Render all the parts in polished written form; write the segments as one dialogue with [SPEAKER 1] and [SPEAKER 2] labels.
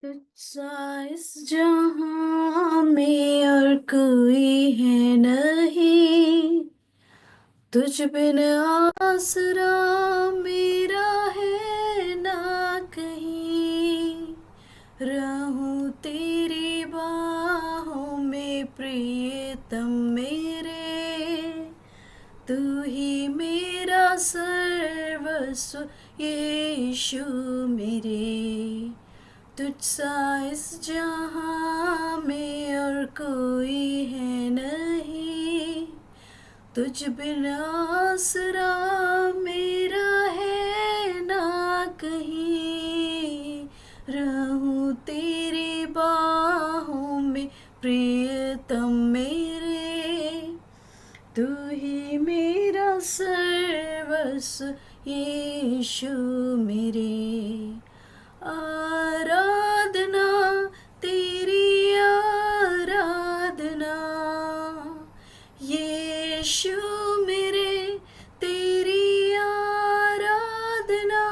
[SPEAKER 1] तुझसा इस जहां में और कोई है नहीं, तुझ बिन आसरा मेरा है ना कहीं। रहूं तेरी बाहों में प्रियतम मेरे, तू ही मेरा सर्वस्व यीशु मेरे। तुझसा इस जहां में और कोई है नहीं, तुझ बिन आसरा मेरा है ना कहीं। रहूं तेरी बाहों में प्रियतम मेरे, तू ही मेरा सर्वस्व यीशु मेरे। आराधना तेरी आराधना, यीशु मेरे तेरी आराधना।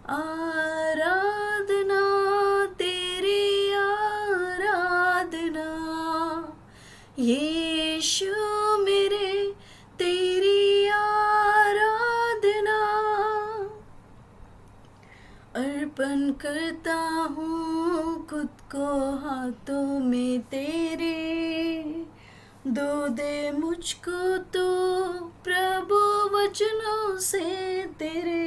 [SPEAKER 1] आराधना तेरी आराधना, यीशु मेरे तेरी आराधना। अर्पण करता हूँ खुद को हाथों में तेरे, दो दे मुझको तो प्रभु वचनों से तेरे।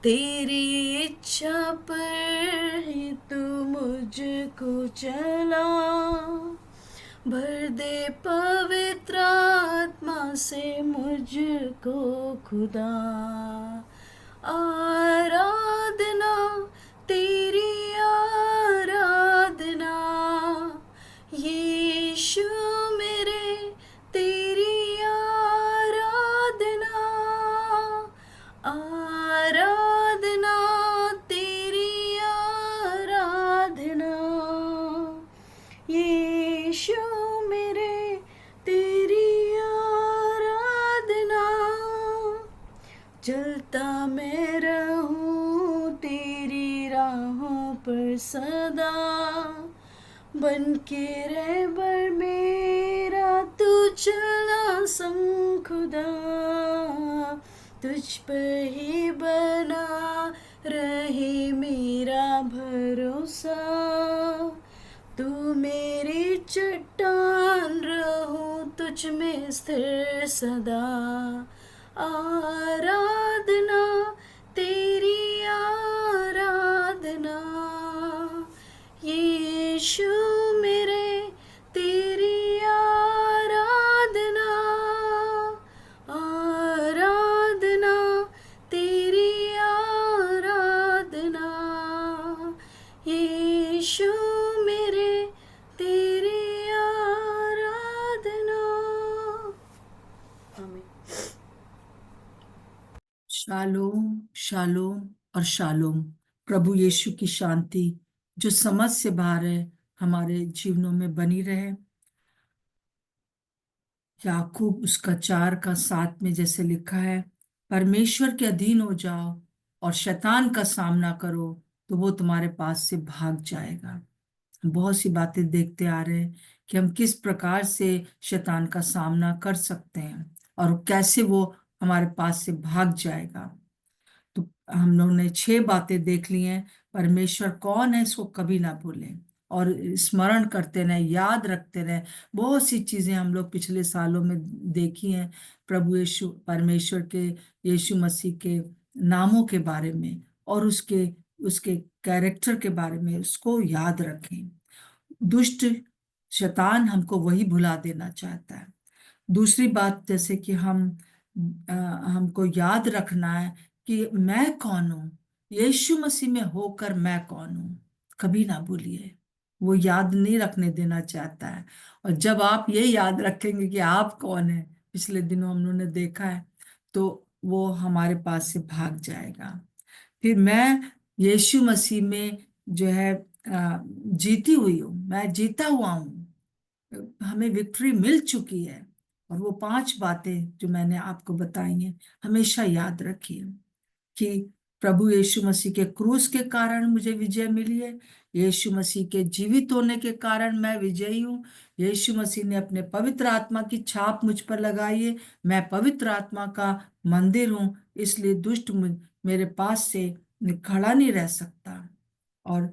[SPEAKER 1] तेरी इच्छा पर ही तू मुझको चला, भर दे पवित्र आत्मा से मुझको खुदा। आराधना तेरी आराधना, यीशु मेरे तेरी आराधना। आराधना तेरी आराधना, यीशु मेरे तेरी आराधना। चलता मैं रहूं तेरी राहों पर सदा, बन के रहबर मेरा तू चला संग खुदा। तुझ पर ही बना रहे मेरा भरोसा, तू मेरी चट्टान रहूं तुझ में स्थिर सदा। आराधना तेरी आराधना, यीशु मेरे तेरी आराधना। आराधना तेरी आराधना, यीशु मेरे तेरी आराधना। आमीन।
[SPEAKER 2] शालोम शालोम और शालोम। प्रभु यीशु की शांति जो समझ से बाहर है हमारे जीवनों में बनी रहे। याकूब उसका 4:7 में जैसे लिखा है, परमेश्वर के अधीन हो जाओ और शैतान का सामना करो तो वो तुम्हारे पास से भाग जाएगा। हम बहुत सी बातें देखते आ रहे हैं कि हम किस प्रकार से शैतान का सामना कर सकते हैं और कैसे वो हमारे पास से भाग जाएगा। तो हम लोग ने 6 बातें देख ली हैं। परमेश्वर कौन है इसको कभी ना भूलें और स्मरण करते रहे, याद रखते रहे। बहुत सी चीजें हम लोग पिछले सालों में देखी हैं प्रभु यीशु परमेश्वर के, यीशु मसीह के नामों के बारे में और उसके उसके कैरेक्टर के बारे में, उसको याद रखें। दुष्ट शैतान हमको वही भुला देना चाहता है। दूसरी बात जैसे कि हमको याद रखना है कि मैं कौन हूं, यीशु मसीह में होकर मैं कौन हूं, कभी ना भूलिए। वो याद नहीं रखने देना चाहता है। और जब आप ये याद रखेंगे कि आप कौन है, पिछले दिनों हम लोगों ने देखा है, तो वो हमारे पास से भाग जाएगा। फिर मैं यीशु मसीह में जो है जीती हुई हूँ, मैं जीता हुआ हूँ, हमें विक्ट्री मिल चुकी है। और वो 5 बातें जो मैंने आपको बताई हैं, हमेशा याद रखिए कि प्रभु यीशु मसीह के क्रूस के कारण मुझे विजय मिली है। यीशु मसीह के जीवित होने के कारण मैं विजयी हूँ। यीशु मसीह ने अपने पवित्र आत्मा की छाप मुझ पर लगाई है। मैं पवित्र आत्मा का मंदिर हूँ, इसलिए दुष्ट मेरे पास से खड़ा नहीं रह सकता। और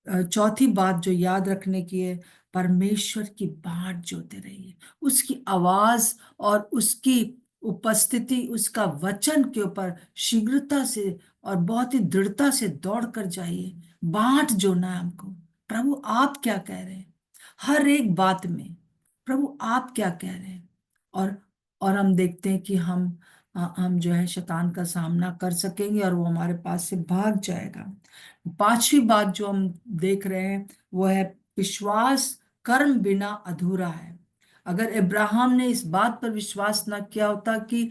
[SPEAKER 2] चौथी बात जो याद रखने की है, परमेश्वर की बाट जोते रहिए, उसकी आवाज और उसकी उपस्थिति, उसका वचन के ऊपर शीघ्रता से और बहुत ही दृढ़ता से दौड़ कर जाइए। बाट जोना है हमको, प्रभु आप क्या कह रहे हैं हर एक बात में, प्रभु आप क्या कह रहे हैं। और और हम देखते हैं कि हम जो है शैतान का सामना कर सकेंगे और वो हमारे पास से भाग जाएगा। पांचवी बात जो हम देख रहे हैं वो है विश्वास कर्म बिना अधूरा है। अगर इब्राहिम ने इस बात पर विश्वास ना किया होता कि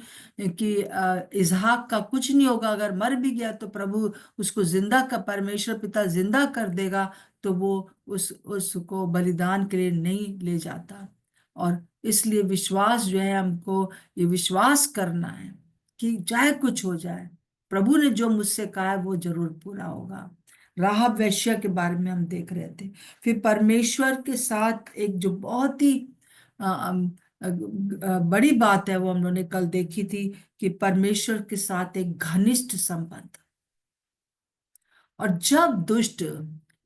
[SPEAKER 2] इसहाक का कुछ नहीं होगा, अगर मर भी गया तो प्रभु उसको जिंदा का परमेश्वर पिता जिंदा कर देगा, तो वो उसको बलिदान के लिए नहीं ले जाता। और इसलिए विश्वास जो है, हमको ये विश्वास करना है कि चाहे कुछ हो जाए, प्रभु ने जो मुझसे कहा है वो जरूर पूरा होगा। राहब वेश्या के बारे में हम देख रहे थे। फिर परमेश्वर के साथ एक जो बहुत ही बड़ी बात है, वो हम लोगों ने कल देखी थी कि परमेश्वर के साथ एक घनिष्ठ संबंध। और जब दुष्ट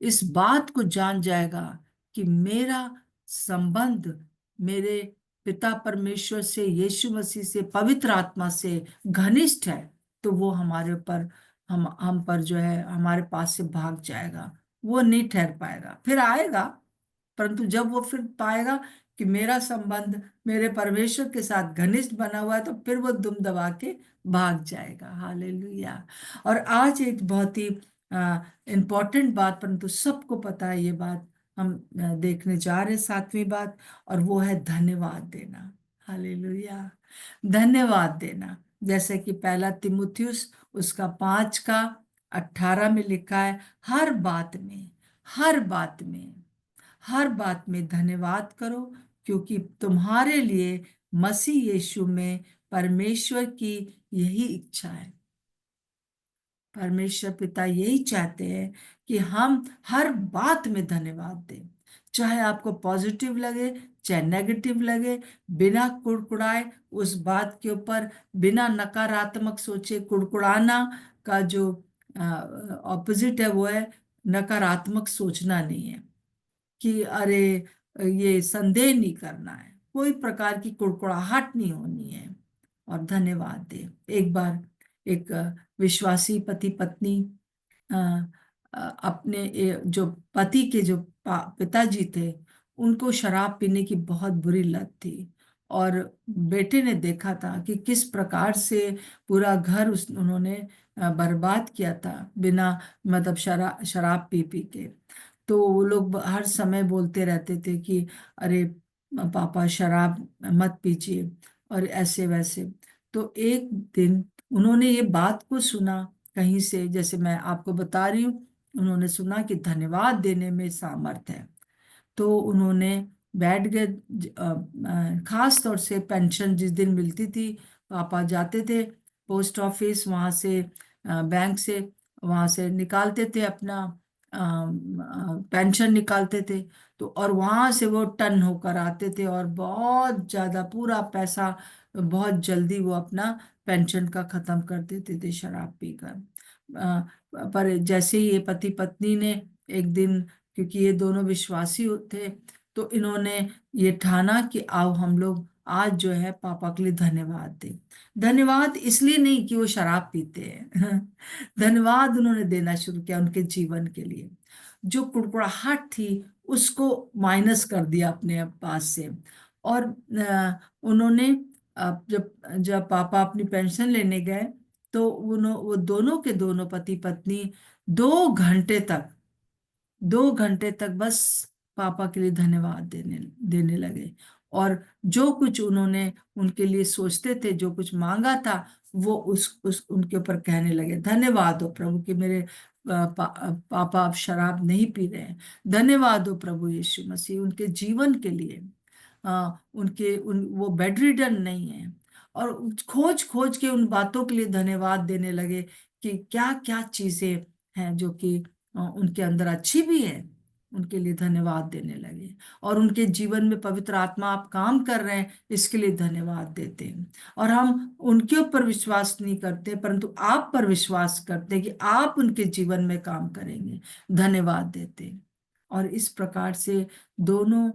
[SPEAKER 2] इस बात को जान जाएगा कि मेरा संबंध मेरे पिता परमेश्वर से, यीशु मसीह से, पवित्र आत्मा से घनिष्ठ है, तो वो हमारे ऊपर हम पर जो है हमारे पास से भाग जाएगा। वो नहीं ठहर पाएगा, फिर आएगा, परंतु जब वो फिर पाएगा कि मेरा संबंध मेरे परमेश्वर के साथ घनिष्ठ बना हुआ है, तो फिर वो दुम दबा के भाग जाएगा। हालेलुया। और आज एक बहुत ही इम्पोर्टेंट बात, परंतु सबको पता है ये बात, हम देखने जा रहे हैं सातवीं बात, और वो है धन्यवाद देना। हालेलुया। धन्यवाद देना, जैसे कि पहला तिमुथियुस उसका 5 का 18 में लिखा है, हर बात में, हर बात में, हर बात में धन्यवाद करो, क्योंकि तुम्हारे लिए मसीह यीशु में परमेश्वर की यही इच्छा है। परमेश्वर पिता यही चाहते हैं कि हम हर बात में धन्यवाद दें, चाहे आपको पॉजिटिव लगे चाहे नेगेटिव लगे, बिना कुड़कुड़ाए उस बात के ऊपर, बिना नकारात्मक सोचे। कुड़कुड़ाना का जो ऑपोजिट है वो है नकारात्मक सोचना नहीं है, कि अरे ये संदेह नहीं करना है, कोई प्रकार की कुड़कुड़ाहट नहीं होनी है, और धन्यवाद दे। एक बार एक विश्वासी पति पत्नी अ, अपने जो पति के जो पिताजी थे, उनको शराब पीने की बहुत बुरी लत थी, और बेटे ने देखा था कि किस प्रकार से पूरा घर उन्होंने बर्बाद किया था, बिना मतलब शराब पी पी के। तो वो लोग हर समय बोलते रहते थे कि अरे पापा शराब मत पीजिए और ऐसे वैसे। तो एक दिन उन्होंने ये बात को सुना कहीं से, जैसे मैं आपको बता रही हूँ, उन्होंने सुना कि धन्यवाद देने में सामर्थ है। तो उन्होंने बैठ गए, खास तौर से पेंशन जिस दिन मिलती थी, पापा जाते थे पोस्ट ऑफिस, वहां से बैंक से, वहां से निकालते थे अपना पेंशन निकालते थे। तो और वहां से वो टन होकर आते थे, और बहुत ज्यादा पूरा पैसा बहुत जल्दी वो अपना पेंशन का खत्म कर देते थे शराब पीकर। पर जैसे ही ये पति पत्नी ने एक दिन, क्योंकि ये दोनों विश्वासी थे, तो इन्होंने ये ठाना कि आओ हम लोग आज जो है पापा के लिए धन्यवाद दें। धन्यवाद इसलिए नहीं कि वो शराब पीते हैं धन्यवाद उन्होंने देना शुरू किया उनके जीवन के लिए। जो कुड़कुड़ाहट थी उसको माइनस कर दिया अपने पास से। और उन्होंने जब जब पापा अपनी पेंशन लेने गए, तो वो दोनों के दोनों पति पत्नी 2 घंटे तक बस पापा के लिए धन्यवाद देने देने लगे। और जो कुछ उन्होंने उनके लिए सोचते थे, जो कुछ मांगा था, वो उस उनके ऊपर कहने लगे, धन्यवाद हो प्रभु कि मेरे पापा अब शराब नहीं पी रहे हैं। धन्यवाद हो प्रभु यीशु मसीह उनके जीवन के लिए। वो बेड रिडन नहीं है। और खोज खोज के उन बातों के लिए धन्यवाद देने लगे कि क्या क्या चीजें हैं जो कि उनके अंदर अच्छी भी है, उनके लिए धन्यवाद देने लगे। और उनके जीवन में पवित्र आत्मा आप काम कर रहे हैं, इसके लिए धन्यवाद देते हैं। और हम उनके ऊपर विश्वास नहीं करते, परंतु आप पर विश्वास करते हैं कि आप उनके जीवन में काम करेंगे, धन्यवाद देते हैं। और इस प्रकार से दोनों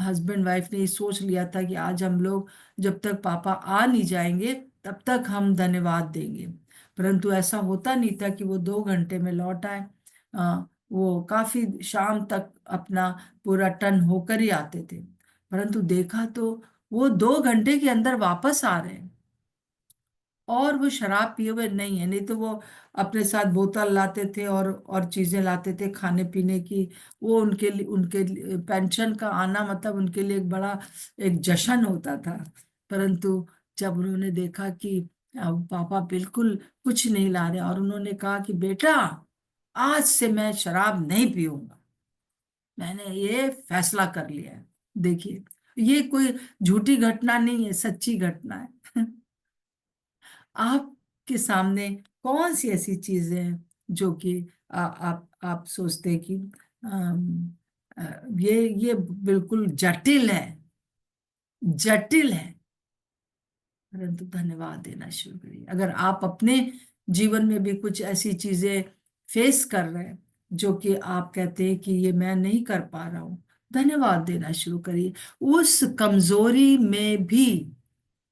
[SPEAKER 2] हस्बैंड वाइफ ने ये सोच लिया था कि आज हम लोग जब तक पापा आ नहीं जाएंगे तब तक हम धन्यवाद देंगे। परंतु ऐसा होता नहीं था कि वो 2 घंटे में लौट आए। वो काफी शाम तक अपना पूरा टर्न होकर ही आते थे। परंतु देखा तो वो 2 घंटे के अंदर वापस आ रहे हैं, और वो शराब पिए हुए नहीं है। नहीं तो वो अपने साथ बोतल लाते थे और चीजें लाते थे खाने पीने की। वो उनके लिए पेंशन का आना मतलब उनके लिए एक बड़ा एक जश्न होता था। परंतु जब उन्होंने देखा कि पापा बिल्कुल कुछ नहीं ला रहे, और उन्होंने कहा कि बेटा आज से मैं शराब नहीं पीऊंगा, मैंने ये फैसला कर लिया है। देखिए, ये कोई झूठी घटना नहीं है, सच्ची घटना है। आपके सामने कौन सी ऐसी चीजें हैं जो कि आप सोचते हैं कि ये बिल्कुल जटिल है, जटिल है, परंतु धन्यवाद देना शुरू करिए। अगर आप अपने जीवन में भी कुछ ऐसी चीजें फेस कर रहे हैं जो कि आप कहते हैं कि ये मैं नहीं कर पा रहा हूं, धन्यवाद देना शुरू करिए। उस कमजोरी में भी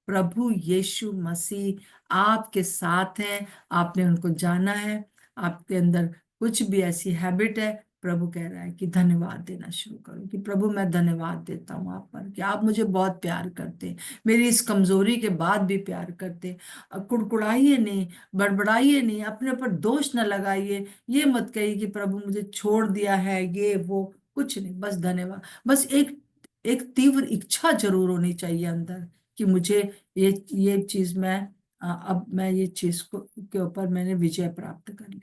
[SPEAKER 2] प्रभु यीशु मसीह आपके साथ है। आपने उनको जाना है, आपके अंदर कुछ भी ऐसी हैबिट है, प्रभु कह रहा है कि धन्यवाद देना शुरू करो, कि प्रभु मैं धन्यवाद देता हूँ आप पर कि आप मुझे बहुत प्यार करते, मेरी इस कमजोरी के बाद भी प्यार करते। अब कुड़कुड़ाइए नहीं, बड़बड़ाइए नहीं, अपने ऊपर दोष न लगाइए। ये मत कहिए कि प्रभु मुझे छोड़ दिया है, ये वो कुछ नहीं, बस धन्यवाद। बस एक एक तीव्र इच्छा जरूर होनी चाहिए अंदर कि मुझे ये चीज मैं अब मैं ये चीज को के ऊपर मैंने विजय प्राप्त कर ली।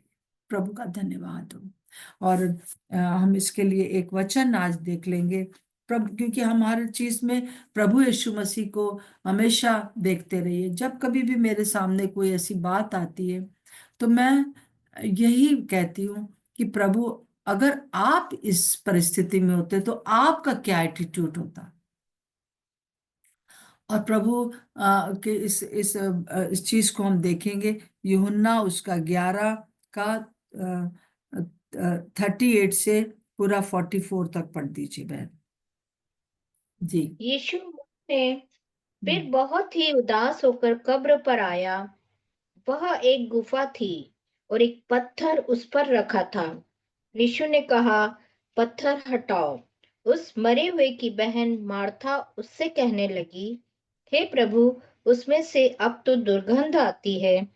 [SPEAKER 2] प्रभु का धन्यवाद हो। और हम इसके लिए एक वचन आज देख लेंगे। प्रभु, क्योंकि हम हर चीज में प्रभु यीशु मसीह को हमेशा देखते रहिए। जब कभी भी मेरे सामने कोई ऐसी बात आती है तो मैं यही कहती हूँ कि प्रभु, अगर आप इस परिस्थिति में होते तो आपका क्या एटीट्यूड होता। और प्रभु के इस चीज को हम देखेंगे। यूहन्ना उसका 11 का 38 से पूरा 44 तक पढ़ दीजिए बहन जी।
[SPEAKER 3] यीशु ने फिर
[SPEAKER 2] हम्म।
[SPEAKER 3] बहुत ही उदास होकर कब्र पर आया। वह एक गुफा थी और एक पत्थर उस पर रखा था। यीशु ने कहा, पत्थर हटाओ। उस मरे हुए की बहन मार्था उससे कहने लगी, हे प्रभु, उसमें से अब तो दुर्गंध आती है,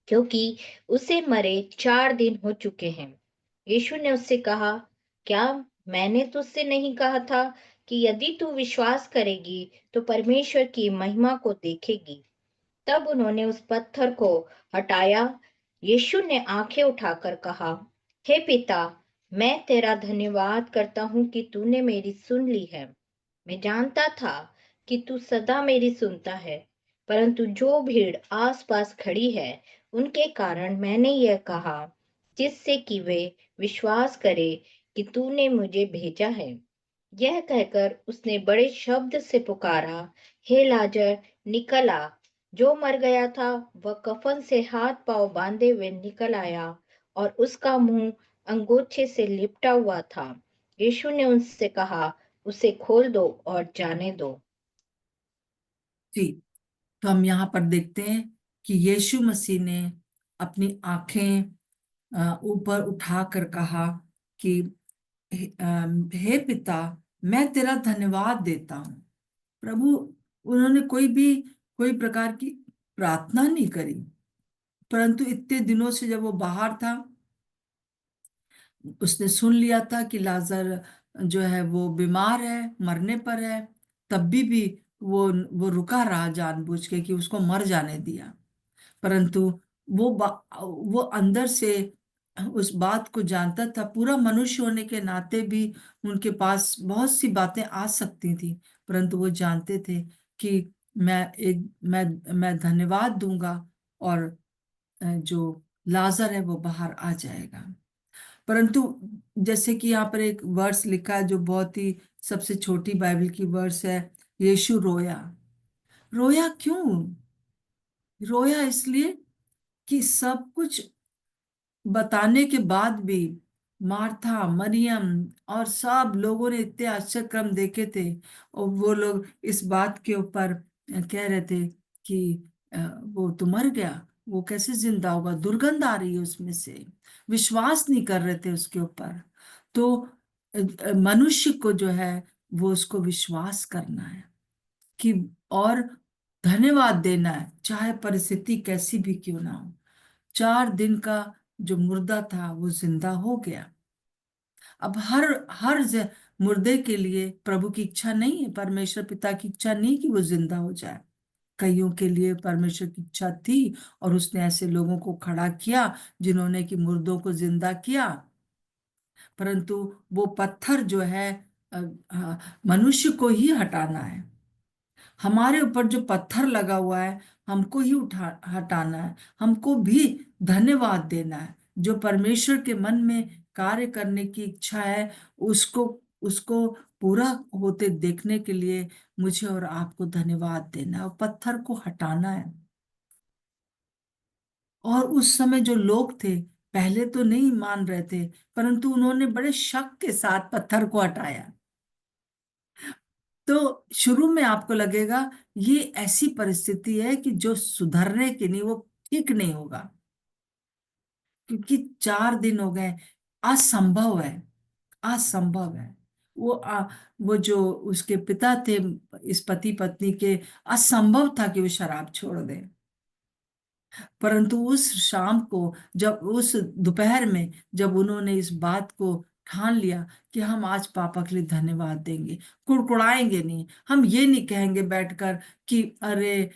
[SPEAKER 3] क्योंकि उसे मरे 4 दिन हो चुके हैं। यीशु ने उससे कहा, क्या मैंने तुझसे नहीं कहा था कि यदि तू विश्वास करेगी तो परमेश्वर की महिमा को देखेगी। तब उन्होंने उस पत्थर को हटाया। यीशु ने आंखें उठाकर कहा, हे पिता, मैं तेरा धन्यवाद करता हूँ कि तूने मेरी सुन ली है। मैं जानता था कि तू सदा मेरी सुनता है, परंतु जो भीड़ आसपास खड़ी है उनके कारण मैंने यह कहा, जिससे कि वे विश्वास करें कि तूने मुझे भेजा है। यह कहकर उसने बड़े शब्द से पुकारा, हे लाजर, निकल आ। जो मर गया था वह कफन से हाथ पांव बांधे हुए निकल आया और उसका मुंह अंगोछे से लिपटा हुआ था। यीशु ने उनसे कहा, उसे खोल दो और जाने दो।
[SPEAKER 2] जी, तो हम यहाँ पर देखते हैं कि यीशु मसीह ने अपनी आंखें ऊपर उठाकर कहा कि हे पिता, मैं तेरा धन्यवाद देता हूँ। प्रभु, उन्होंने कोई प्रकार की प्रार्थना नहीं करी, परंतु इतने दिनों से जब वो बाहर था, उसने सुन लिया था कि लाजर जो है वो बीमार है, मरने पर है, तब भी वो रुका रहा जानबूझ के कि उसको मर जाने दिया। परंतु वो अंदर से उस बात को जानता था। पूरा मनुष्य होने के नाते भी उनके पास बहुत सी बातें आ सकती थी, परंतु वो जानते थे कि मैं धन्यवाद दूंगा। और जो लाजर है वो बाहर आ जाएगा। परंतु जैसे कि यहाँ पर एक वर्स लिखा है जो बहुत ही सबसे छोटी बाइबल की वर्स है, यीशु रोया। रोया क्यों? रोया इसलिए कि सब कुछ बताने के बाद भी मार्था, मरियम और सब लोगों ने इतने आश्चर्यक्रम देखे थे, और वो लोग इस बात के ऊपर कह रहे थे कि वो तो मर गया, वो कैसे जिंदा होगा, दुर्गंध आ रही है उसमें से, विश्वास नहीं कर रहे थे उसके ऊपर। तो मनुष्य को जो है वो उसको विश्वास करना है कि, और धन्यवाद देना है, चाहे परिस्थिति कैसी भी क्यों ना हो। 4 दिन का जो मुर्दा था वो जिंदा हो गया। अब हर हर मुर्दे के लिए प्रभु की इच्छा नहीं है, परमेश्वर पिता की इच्छा नहीं कि वो जिंदा हो जाए। कईयों के लिए परमेश्वर की इच्छा थी, और उसने ऐसे लोगों को खड़ा किया जिन्होंने कि मुर्दों को जिंदा किया। परंतु वो पत्थर जो है मनुष्य को ही हटाना है। हमारे ऊपर जो पत्थर लगा हुआ है हमको ही उठा हटाना है, हमको भी धन्यवाद देना है। जो परमेश्वर के मन में कार्य करने की इच्छा है उसको उसको पूरा होते देखने के लिए मुझे और आपको धन्यवाद देना है और पत्थर को हटाना है। और उस समय जो लोग थे पहले तो नहीं मान रहे थे, परंतु उन्होंने बड़े शक के साथ पत्थर को हटाया। तो शुरू में आपको लगेगा ये ऐसी परिस्थिति है कि जो सुधरने की नहीं, वो ठीक नहीं होगा, क्योंकि 4 दिन हो गए, असंभव है, असंभव है। वो जो उसके पिता थे इस पति पत्नी के, असंभव था कि वो शराब छोड़ दें। परंतु उस शाम को, जब उस दोपहर में जब उन्होंने इस बात को ठान लिया कि हम आज पापा के लिए धन्यवाद देंगे, कुड़कुड़ाएंगे नहीं, हम ये नहीं कहेंगे बैठकर कि अरे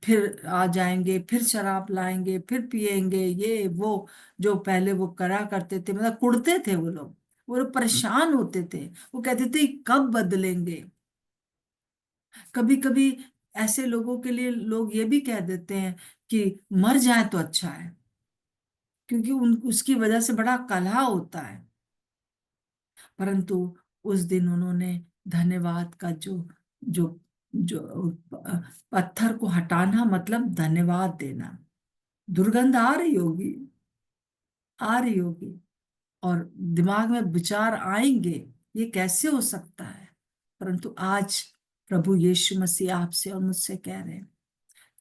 [SPEAKER 2] फिर आ जाएंगे, फिर शराब लाएंगे, फिर पिएंगे, ये वो जो पहले वो करा करते थे, मतलब कुड़ते थे वो लोग परेशान होते थे, वो कहते थे कब बदलेंगे। कभी कभी ऐसे लोगों के लिए लोग ये भी कह देते हैं कि मर जाए तो अच्छा है, क्योंकि उसकी वजह से बड़ा कलह होता है। परंतु उस दिन उन्होंने धन्यवाद का जो जो जो पत्थर को हटाना मतलब धन्यवाद देना। दुर्गंध आ रही होगी, आ रही होगी, और दिमाग में विचार आएंगे ये कैसे हो सकता है। परंतु आज प्रभु यीशु मसीह आपसे और मुझसे कह रहे हैं,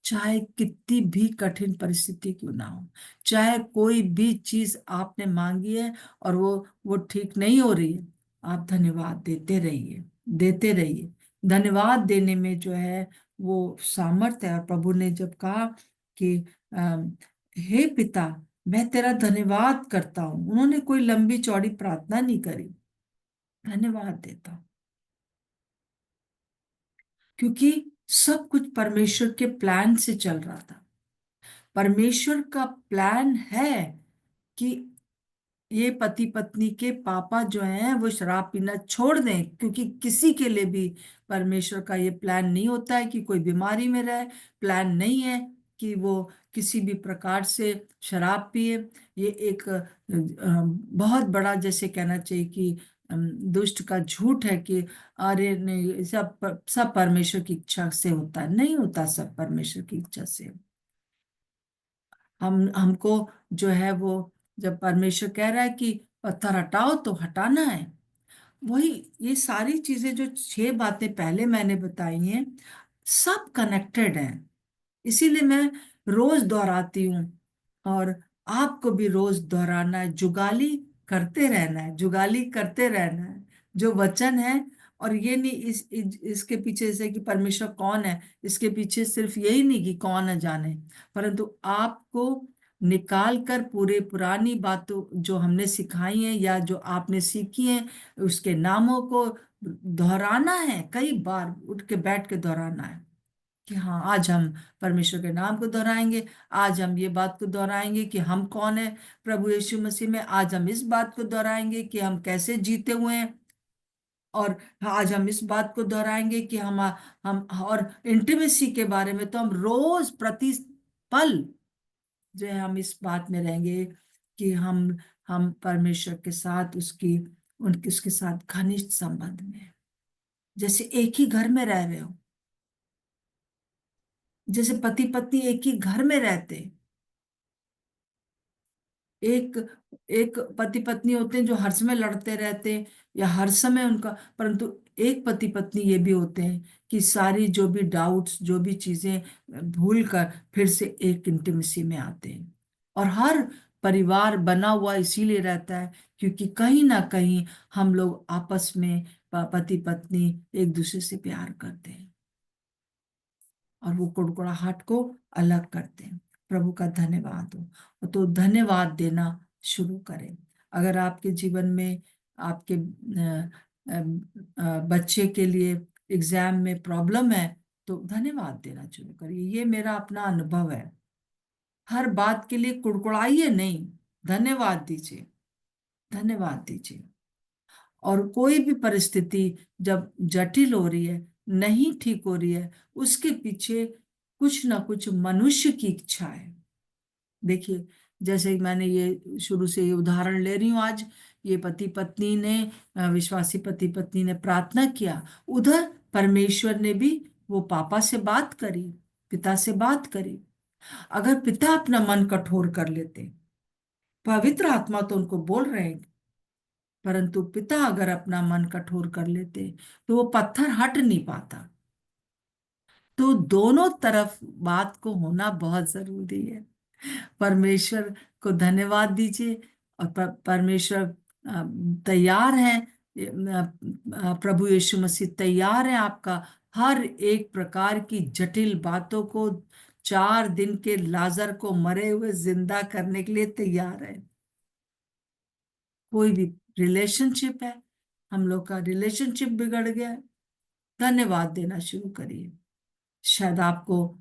[SPEAKER 2] चाहे कितनी भी कठिन परिस्थिति क्यों ना हो, चाहे कोई भी चीज आपने मांगी है और वो ठीक नहीं हो रही है, आप धन्यवाद देते रहिए, देते रहिए। धन्यवाद देने में जो है वो सामर्थ्य है। और प्रभु ने जब कहा कि हे पिता मैं तेरा धन्यवाद करता हूं, उन्होंने कोई लंबी चौड़ी प्रार्थना नहीं करी, धन्यवाद देता हूं, क्योंकि सब कुछ परमेश्वर के प्लान से चल रहा था। परमेश्वर का प्लान है कि ये पति पत्नी के पापा जो हैं वो शराब पीना छोड़ दें, क्योंकि किसी के लिए भी परमेश्वर का ये प्लान नहीं होता है कि कोई बीमारी में रहे, प्लान नहीं है कि वो किसी भी प्रकार से शराब पिए। ये एक बहुत बड़ा, जैसे कहना चाहिए कि दुष्ट का झूठ है कि अरे नहीं सब परमेश्वर की इच्छा से होता है, नहीं होता सब परमेश्वर की इच्छा से। हमको जो है वो, जब परमेश्वर कह रहा है कि पत्थर हटाओ तो हटाना है। वही ये सारी चीजें जो 6 बातें पहले मैंने बताई हैं सब कनेक्टेड हैं, इसीलिए मैं रोज दोहराती हूँ। और आपको भी रोज दोहराना है, जुगाली करते रहना है, जुगाली करते रहना है जो वचन है। और ये नहीं इसके पीछे जैसे कि परमेश्वर कौन है, इसके पीछे सिर्फ यही नहीं कि कौन है जाने, परंतु आपको निकाल कर पूरे पुरानी बातों जो हमने सिखाई हैं या जो आपने सीखी हैं उसके नामों को दोहराना है, कई बार उठ के बैठ के दोहराना है कि हाँ आज हम परमेश्वर के नाम को दोहराएंगे, आज हम ये बात को दोहराएंगे कि हम कौन है प्रभु यीशु मसीह में, आज हम इस बात को दोहराएंगे कि हम कैसे जीते हुए हैं, और आज हम इस बात को दोहराएंगे कि हम और इंटीमेसी के बारे में तो हम रोज प्रति पल जो है हम इस बात में रहेंगे कि हम परमेश्वर के साथ उसके साथ घनिष्ठ संबंध में हैं। जैसे एक ही घर में रह रहे हो, जैसे पति पत्नी एक ही घर में रहते हैं। एक एक पति पत्नी होते हैं जो हर समय लड़ते रहते हैं या हर समय उनका, परंतु एक पति पत्नी ये भी होते हैं कि सारी जो भी डाउट्स, जो भी चीजें भूल कर फिर से एक इंटीमेसी में आते हैं। और हर परिवार बना हुआ इसीलिए रहता है क्योंकि कहीं ना कहीं हम लोग आपस में पति पत्नी एक दूसरे से प्यार करते हैं और वो कुड़कुड़ाहट को अलग करते हैं। प्रभु का धन्यवाद हो। तो धन्यवाद देना शुरू करें। अगर आपके जीवन में आपके बच्चे के लिए एग्जाम में प्रॉब्लम है तो धन्यवाद देना शुरू करिए। ये मेरा अपना अनुभव है। हर बात के लिए कुड़कुड़ाइए नहीं, धन्यवाद दीजिए, धन्यवाद दीजिए। और कोई भी परिस्थिति जब जटिल हो रही है, नहीं ठीक हो रही है, उसके पीछे कुछ ना कुछ मनुष्य की इच्छा है। देखिए, जैसे मैंने ये शुरू से ये उदाहरण ले रही हूँ आज, ये पति पत्नी ने विश्वासी पति पत्नी ने प्रार्थना किया, उधर परमेश्वर ने भी वो पापा से बात करी, पिता से बात करी। अगर पिता अपना मन कठोर कर लेते, पवित्र आत्मा तो उनको बोल रहे हैं, परंतु पिता अगर अपना मन कठोर कर लेते तो वो पत्थर हट नहीं पाता। तो दोनों तरफ बात को होना बहुत जरूरी है। परमेश्वर को धन्यवाद दीजिए और परमेश्वर तैयार है, प्रभु यीशु मसीह तैयार है आपका हर एक प्रकार की जटिल बातों को 4 दिन के लाजर को मरे हुए जिंदा करने के लिए तैयार है। कोई भी रिलेशनशिप है, हम लोग का रिलेशनशिप बिगड़ गया है, धन्यवाद देना शुरू करिए। शायद आपको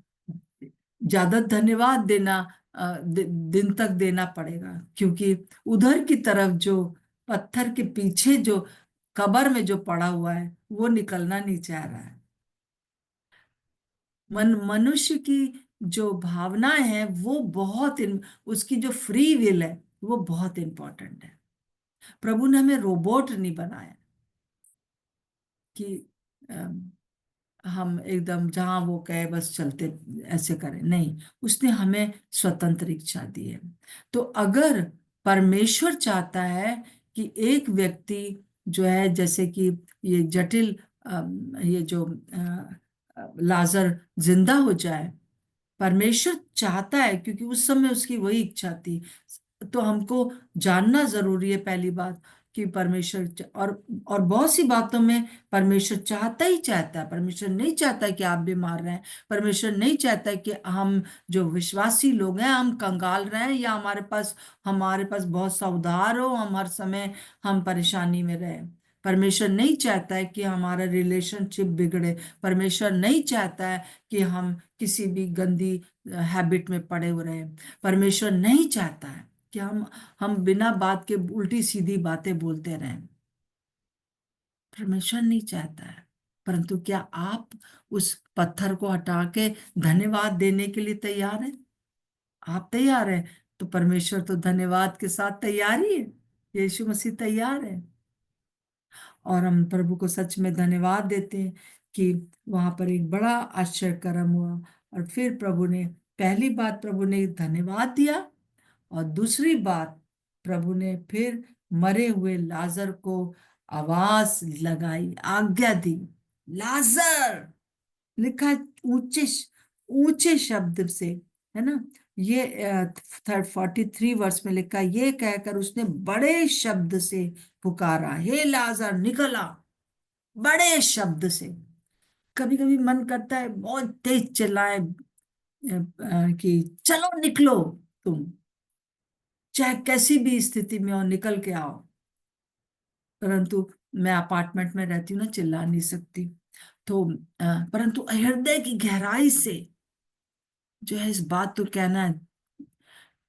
[SPEAKER 2] ज्यादा धन्यवाद देना दिन तक देना पड़ेगा क्योंकि उधर की तरफ जो पत्थर के पीछे जो कब्र में जो पड़ा हुआ है वो निकलना नहीं चाह रहा है। मनुष्य की जो भावनाएं हैं वो उसकी जो फ्री विल है वो बहुत इंपॉर्टेंट है। प्रभु ने हमें रोबोट नहीं बनाया कि हम एकदम जहां वो कहे बस चलते ऐसे करें, नहीं, उसने हमें स्वतंत्र इच्छा दी है। तो अगर परमेश्वर चाहता है कि एक व्यक्ति जो है, जैसे कि ये जटिल ये जो लाजर जिंदा हो जाए, परमेश्वर चाहता है क्योंकि उस समय उसकी वही इच्छा थी। तो हमको जानना जरूरी है पहली बात कि और बहुत सी बातों में परमेश्वर चाहता ही चाहता है। परमेश्वर नहीं चाहता कि आप बीमार रहें। परमेश्वर नहीं चाहता कि हम जो विश्वासी लोग हैं हम कंगाल रहें या हमारे पास बहुत सा उधार हो, हम हर समय हम परेशानी में रहें। परमेश्वर नहीं चाहता है कि हमारा रिलेशनशिप बिगड़े। परमेश्वर नहीं चाहता है कि हम किसी भी गंदी हैबिट में पड़े हुए रहें। परमेश्वर नहीं चाहता है कि हम बिना बात के उल्टी सीधी बातें बोलते रहें। परमेश्वर नहीं चाहता है। परंतु क्या आप उस पत्थर को हटा के धन्यवाद देने के लिए तैयार हैं? आप तैयार हैं तो परमेश्वर तो धन्यवाद के साथ तैयार ही है। यीशु मसीह तैयार है और हम प्रभु को सच में धन्यवाद देते हैं कि वहां पर एक बड़ा आश्चर्य कर्म हुआ। और फिर पहली बात प्रभु ने धन्यवाद दिया और दूसरी बात प्रभु ने फिर मरे हुए लाजर को आवाज लगाई, आज्ञा दी, लाजर, लिखा है ऊंचे ऊंचे शब्द से, है ना। ये 43 वर्ष में लिखा, ये कहकर उसने बड़े शब्द से पुकारा, हे लाजर निकल आ, बड़े शब्द से। कभी कभी मन करता है बहुत तेज चिल्लाए कि चलो निकलो तुम, चाहे कैसी भी स्थिति में हो निकल के आओ। परंतु मैं अपार्टमेंट में रहती हूँ ना, चिल्ला नहीं सकती। तो परंतु हृदय की गहराई से जो है इस बात को कहना है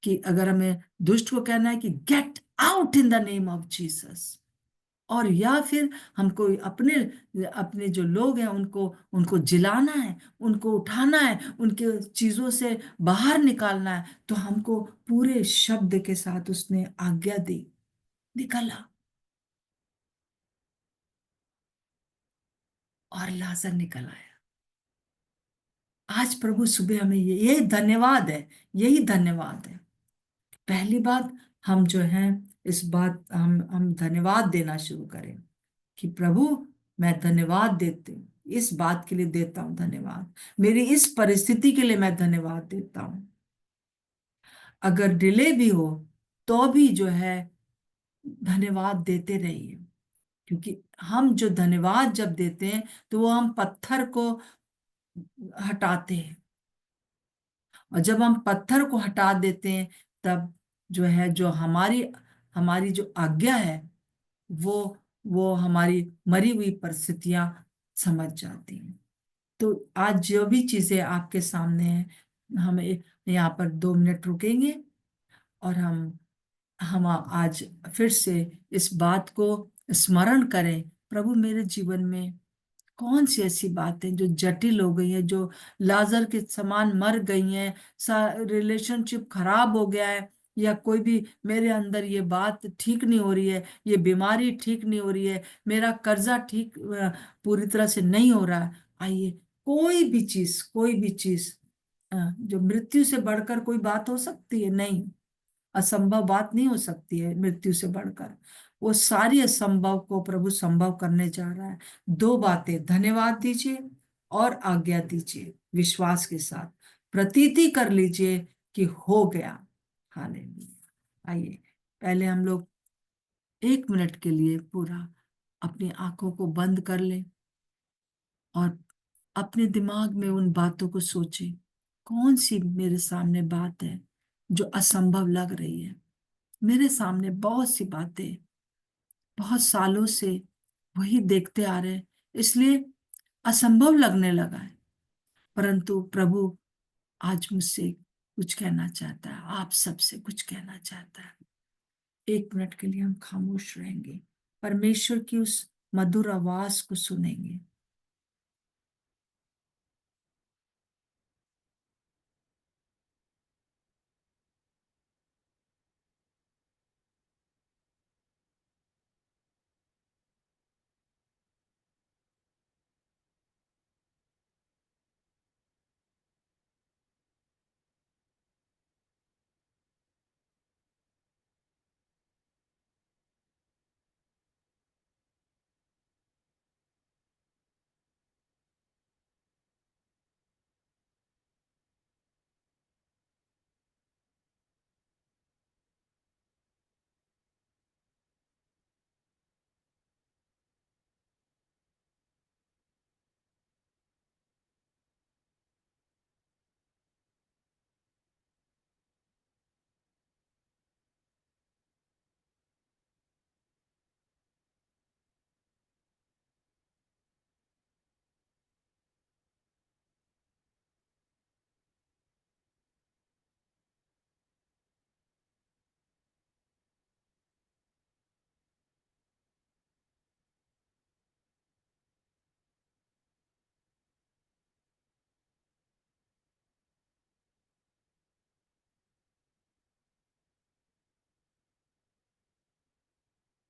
[SPEAKER 2] कि अगर हमें दुष्ट को कहना है कि get out in the name of Jesus, और या फिर हमको अपने अपने जो लोग हैं उनको उनको जिलाना है, उनको उठाना है, उनके चीजों से बाहर निकालना है, तो हमको पूरे शब्द के साथ उसने आज्ञा दी, निकला और लाजर निकल आया। आज प्रभु सुबह हमें ये धन्यवाद है, यही धन्यवाद है। पहली बात, हम जो है इस बात हम धन्यवाद देना शुरू करें कि प्रभु मैं धन्यवाद देती हूँ, इस बात के लिए देता हूँ धन्यवाद, मेरी इस परिस्थिति के लिए मैं धन्यवाद देता हूँ। अगर डिले भी हो तो भी जो है धन्यवाद देते रहिए, क्योंकि हम जो धन्यवाद जब देते हैं तो वो हम पत्थर को हटाते हैं, और जब हम पत्थर को हटा देते हैं तब जो है जो हमारी हमारी जो आज्ञा है वो वो हमारी मरी हुई परिस्थितियां समझ जाती हैं। तो आज जो भी चीजें आपके सामने हैं, हम यहाँ पर 2 मिनट रुकेंगे और हम आज फिर से इस बात को स्मरण करें, प्रभु मेरे जीवन में कौन सी ऐसी बातें जो जटिल हो गई हैं, जो लाजर के समान मर गई हैं, रिलेशनशिप खराब हो गया है, या कोई भी मेरे अंदर ये बात ठीक नहीं हो रही है, ये बीमारी ठीक नहीं हो रही है, मेरा कर्जा ठीक पूरी तरह से नहीं हो रहा है। आइए, कोई भी चीज जो मृत्यु से बढ़कर कोई बात हो सकती है? नहीं, असंभव बात नहीं हो सकती है मृत्यु से बढ़कर। वो सारी असंभव को प्रभु संभव करने जा रहा है। 2 बातें, धन्यवाद दीजिए और आज्ञा दीजिए, विश्वास के साथ प्रतीति कर लीजिए कि हो गया। हालेलुया। आइए, पहले हम लोग 1 मिनट के लिए पूरा अपनी आंखों को बंद कर लें और अपने दिमाग में उन बातों को सोचें, कौन सी मेरे सामने बात है जो असंभव लग रही है। मेरे सामने बहुत सी बातें, बहुत सालों से वही देखते आ रहे हैं, इसलिए असंभव लगने लगा है, परंतु प्रभु आज मुझसे कुछ कहना चाहता है, आप सबसे कुछ कहना चाहता है। 1 मिनट के लिए हम खामोश रहेंगे, परमेश्वर की उस मधुर आवाज को सुनेंगे।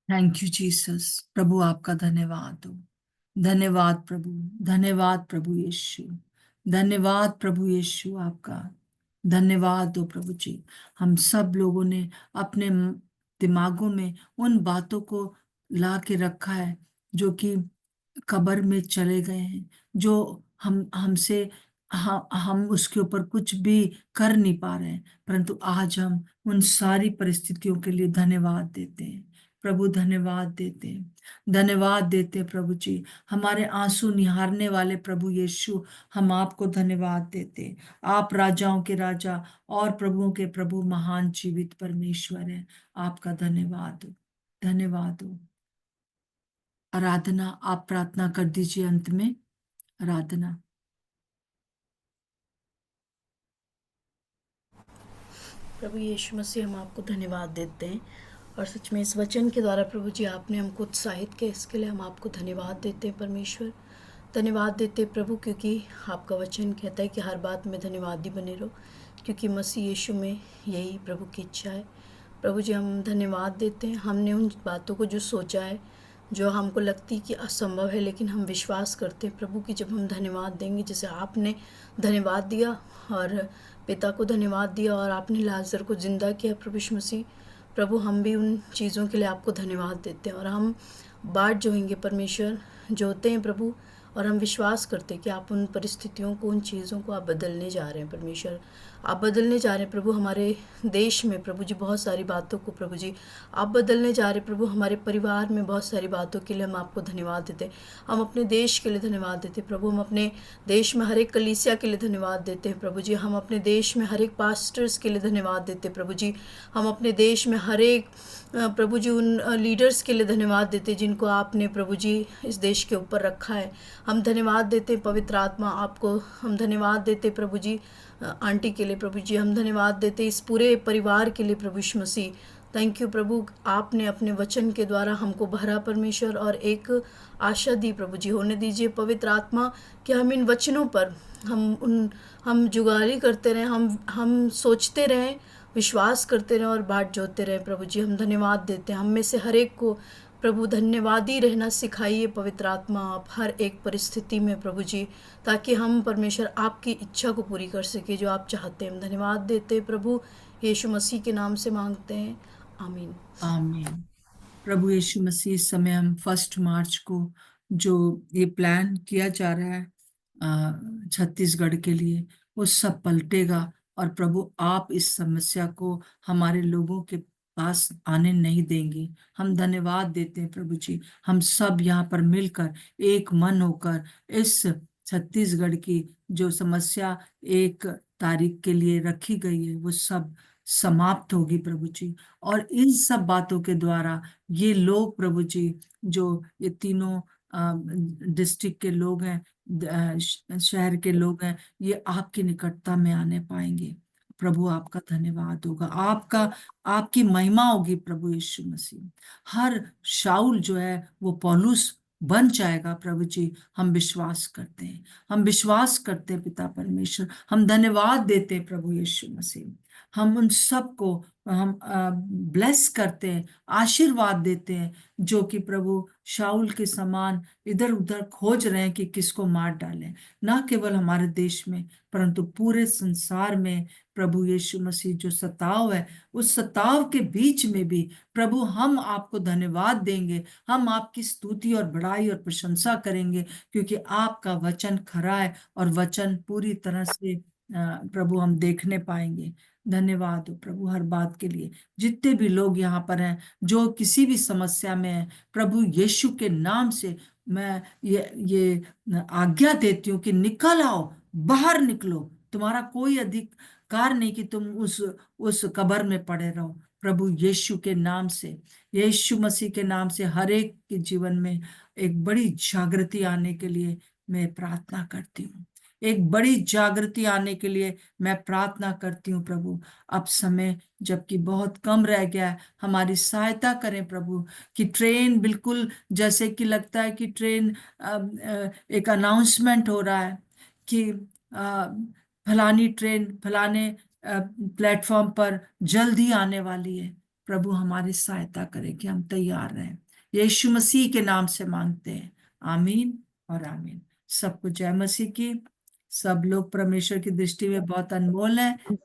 [SPEAKER 2] Thank you Jesus. प्रभु आपका धन्यवाद हो, धन्यवाद प्रभु, धन्यवाद प्रभु यीशु, धन्यवाद प्रभु यीशु, आपका धन्यवाद हो प्रभु जी। हम सब लोगों ने अपने दिमागों में उन बातों को ला के रखा है जो कि कब्र में चले गए हैं, जो हमसे हम उसके ऊपर कुछ भी कर नहीं पा रहे हैं, परंतु आज हम उन सारी परिस्थितियों के लिए धन्यवाद देते हैं प्रभु, धन्यवाद देते हैं, धन्यवाद देते हैं प्रभु जी। हमारे आंसू निहारने वाले प्रभु यीशु, हम आपको धन्यवाद देते हैं। आप राजाओं के राजा और प्रभुओं के प्रभु, महान जीवित परमेश्वर हैं। आपका धन्यवाद हो, धन्यवाद हो। आराधना आप प्रार्थना कर दीजिए अंत में, आराधना।
[SPEAKER 1] प्रभु यीशु मसीह, हम आपको धन्यवाद देते हैं और सच में इस वचन के द्वारा प्रभु जी आपने हमको उत्साहित किया, इसके लिए हम आपको धन्यवाद देते हैं परमेश्वर। धन्यवाद देते हैं प्रभु, क्योंकि आपका वचन कहता है कि हर बात में धन्यवादी बने रहो, क्योंकि मसीह यीशु में यही प्रभु की इच्छा है। प्रभु जी हम धन्यवाद देते हैं। हमने उन बातों को जो सोचा है, जो हमको लगती कि असंभव है, लेकिन हम विश्वास करते हैं प्रभु कि जब हम धन्यवाद देंगे, जैसे आपने धन्यवाद दिया और पिता को धन्यवाद दिया और आपने लाजर को ज़िंदा किया प्रभु यीशु मसीह, प्रभु हम भी उन चीज़ों के लिए आपको धन्यवाद देते हैं और हम बाट जोएंगे परमेश्वर, जोते हैं प्रभु, और हम विश्वास करते हैं कि आप उन परिस्थितियों को, उन चीज़ों को आप बदलने जा रहे हैं परमेश्वर। आप बदलने जा रहे हैं प्रभु हमारे देश में प्रभु जी, बहुत सारी बातों को प्रभु जी आप बदलने जा रहे हैं प्रभु। हमारे परिवार में बहुत सारी बातों के लिए हम आपको धन्यवाद देते हैं। हम अपने देश के लिए धन्यवाद देते हैं प्रभु। हम अपने देश में हर एक कलीसिया के लिए धन्यवाद देते हैं प्रभु जी। हम अपने देश में हर एक पास्टर्स के लिए धन्यवाद देते हैं प्रभु जी। हम अपने देश में हर एक प्रभु जी उन लीडर्स के लिए धन्यवाद देते हैं जिनको आपने प्रभु जी इस देश के ऊपर रखा है। हम धन्यवाद देते हैं पवित्र आत्मा आपको। हम धन्यवाद देते प्रभु जी आंटी के लिए प्रभु जी। हम धन्यवाद देते इस पूरे परिवार के लिए प्रभु यीशु मसीह। थैंक यू प्रभु, आपने अपने वचन के द्वारा हमको भरा परमेश्वर और एक आशा दी प्रभु जी। होने दीजिए पवित्र आत्मा कि हम इन वचनों पर हम जुगाली करते रहें, हम सोचते रहें, विश्वास करते रहें और बाट जोते रहें प्रभु जी। हम धन्यवाद देते हैं। हम में से हर एक को प्रभु धन्यवादी रहना सिखाइए पवित्र आत्मा आप हर एक परिस्थिति में प्रभु जी, ताकि हम परमेश्वर आपकी इच्छा को पूरी कर सके जो आप चाहते हैं। हम धन्यवाद देते हैं प्रभु, यीशु मसीह के नाम से मांगते हैं, आमीन।
[SPEAKER 2] आमीन। प्रभु यीशु मसीह, इस समय हम 1 मार्च को जो ये प्लान किया जा रहा है छत्तीसगढ़ के लिए, वो सब पलटेगा और प्रभु आप इस समस्या को हमारे लोगों के पास आने नहीं देंगे। हम धन्यवाद देते हैं प्रभु जी। हम सब यहाँ पर मिलकर एक मन होकर इस छत्तीसगढ़ की जो समस्या 1 तारीख के लिए रखी गई है वो सब समाप्त होगी प्रभु जी। और इन सब बातों के द्वारा ये लोग प्रभु जी, जो ये तीनों डिस्ट्रिक्ट के लोग हैं, शहर के लोग हैं, ये आपकी निकटता में आने पाएंगे। प्रभु आपका धन्यवाद होगा, आपकी महिमा होगी प्रभु यीशु मसीह। हर शाऊल जो है वो पौलुस बन जाएगा प्रभु जी। हम विश्वास करते हैं, हम विश्वास करते हैं पिता परमेश्वर। हम धन्यवाद देते हैं प्रभु यीशु मसीह। हम उन सबको हम ब्लेस करते हैं, आशीर्वाद देते हैं, जो कि प्रभु शाऊल के समान इधर उधर खोज रहे हैं कि किसको मार डालें। ना केवल हमारे देश में परंतु पूरे संसार में प्रभु यीशु मसीह जो सताव है, उस सताव के बीच में भी प्रभु हम आपको धन्यवाद देंगे। हम आपकी स्तुति और बड़ाई और प्रशंसा करेंगे, क्योंकि आपका वचन खरा है और वचन पूरी तरह से प्रभु हम देखने पाएंगे। धन्यवाद हो प्रभु हर बात के लिए। जितने भी लोग यहाँ पर हैं जो किसी भी समस्या में हैं, प्रभु यीशु के नाम से मैं ये आज्ञा देती हूँ कि निकल आओ, बाहर निकलो। तुम्हारा कोई अधिकार नहीं कि तुम उस कब्र में पड़े रहो। प्रभु यीशु के नाम से, यीशु मसीह के नाम से हर एक के जीवन में एक बड़ी जागृति आने के लिए मैं प्रार्थना करती हूँ। एक बड़ी जागृति आने के लिए मैं प्रार्थना करती हूँ प्रभु। अब समय जबकि बहुत कम रह गया है, हमारी सहायता करें प्रभु, कि ट्रेन बिल्कुल जैसे कि लगता है कि ट्रेन एक अनाउंसमेंट हो रहा है कि फलानी ट्रेन फलाने प्लेटफॉर्म पर जल्द ही आने वाली है। प्रभु हमारी सहायता करें कि हम तैयार रहें। यीशु मसीह के नाम से मांगते हैं, आमीन और आमीन। सबको जय मसीह की। सब लोग परमेश्वर की दृष्टि में बहुत अनमोल है।